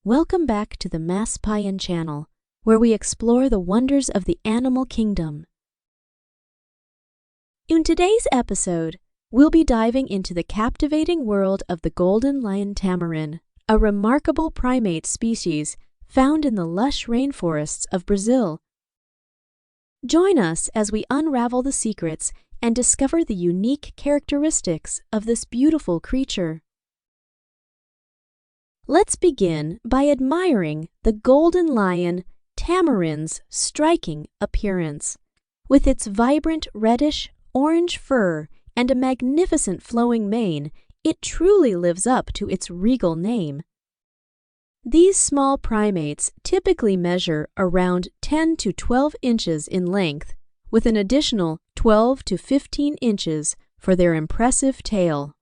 Welcome back to the Mesmerizing channel, where we explore the wonders of the animal kingdom. In today's episode, we'll be diving into the captivating world of the golden lion tamarin, a remarkable primate species found in the lush rainforests of Brazil. Join us as we unravel the secrets and discover the unique characteristics of this beautiful creature. Let's begin by admiring the golden lion tamarin's striking appearance. With its vibrant reddish-orange fur and a magnificent flowing mane, it truly lives up to its regal name. These small primates typically measure around 10 to 12 inches in length, with an additional 12 to 15 inches for their impressive tail.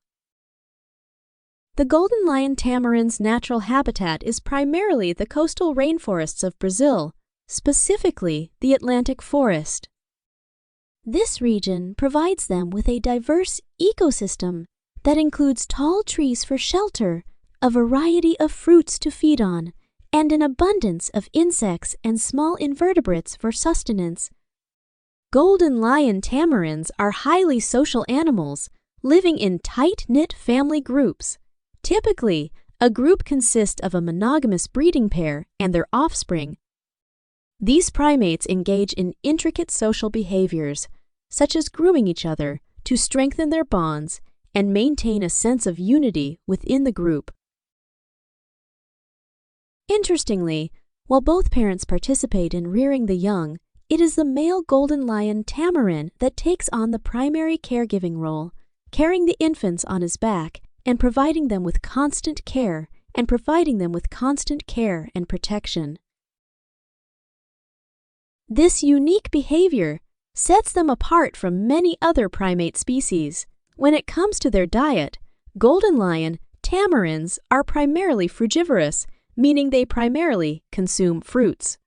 The golden lion tamarin's natural habitat is primarily the coastal rainforests of Brazil, specifically the Atlantic forest. This region provides them with a diverse ecosystem that includes tall trees for shelter, a variety of fruits to feed on, and an abundance of insects and small invertebrates for sustenance. Golden lion tamarins are highly social animals, living in tight-knit family groups. Typically, a group consists of a monogamous breeding pair and their offspring. These primates engage in intricate social behaviors, such as grooming each other to strengthen their bonds and maintain a sense of unity within the group. Interestingly, while both parents participate in rearing the young, it is the male golden lion tamarin that takes on the primary caregiving role, carrying the infants on his back and providing them with constant care and protection. This unique behavior sets them apart from many other primate species. When it comes to their diet, golden lion tamarins are primarily frugivorous, meaning they primarily consume fruits.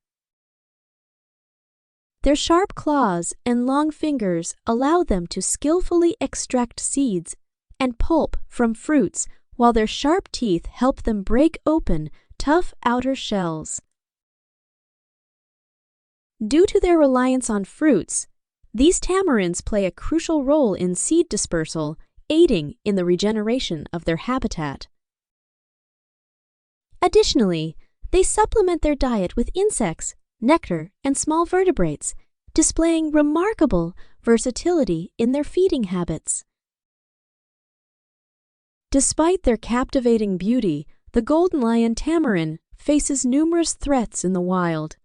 Their sharp claws and long fingers allow them to skillfully extract seeds and pulp from fruits, while their sharp teeth help them break open tough outer shells. Due to their reliance on fruits, these tamarins play a crucial role in seed dispersal, aiding in the regeneration of their habitat. Additionally, they supplement their diet with insects, nectar, and small vertebrates, displaying remarkable versatility in their feeding habits. Despite their captivating beauty, the golden lion tamarin faces numerous threats in the wild.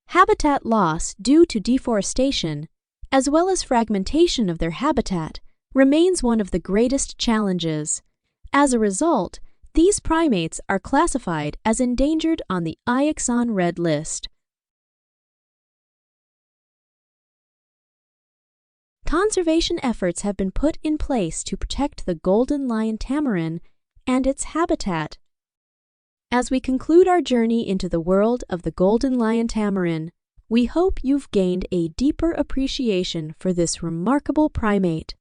Habitat loss due to deforestation, as well as fragmentation of their habitat, remains one of the greatest challenges. As a result, these primates are classified as endangered on the IUCN Red List. Conservation efforts have been put in place to protect the golden lion tamarin and its habitat. As we conclude our journey into the world of the golden lion tamarin, we hope you've gained a deeper appreciation for this remarkable primate.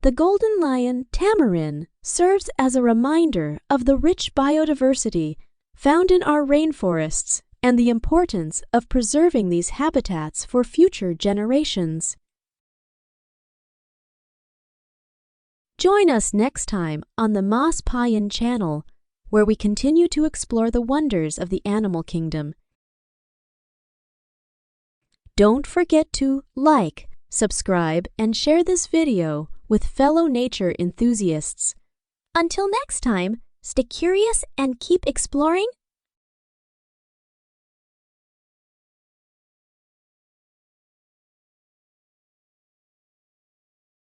The golden lion tamarin serves as a reminder of the rich biodiversity found in our rainforests and the importance of preserving these habitats for future generations. Join us next time on the Mesmerizing channel, where we continue to explore the wonders of the animal kingdom. Don't forget to like, subscribe, and share this video with fellow nature enthusiasts. Until next time, stay curious and keep exploring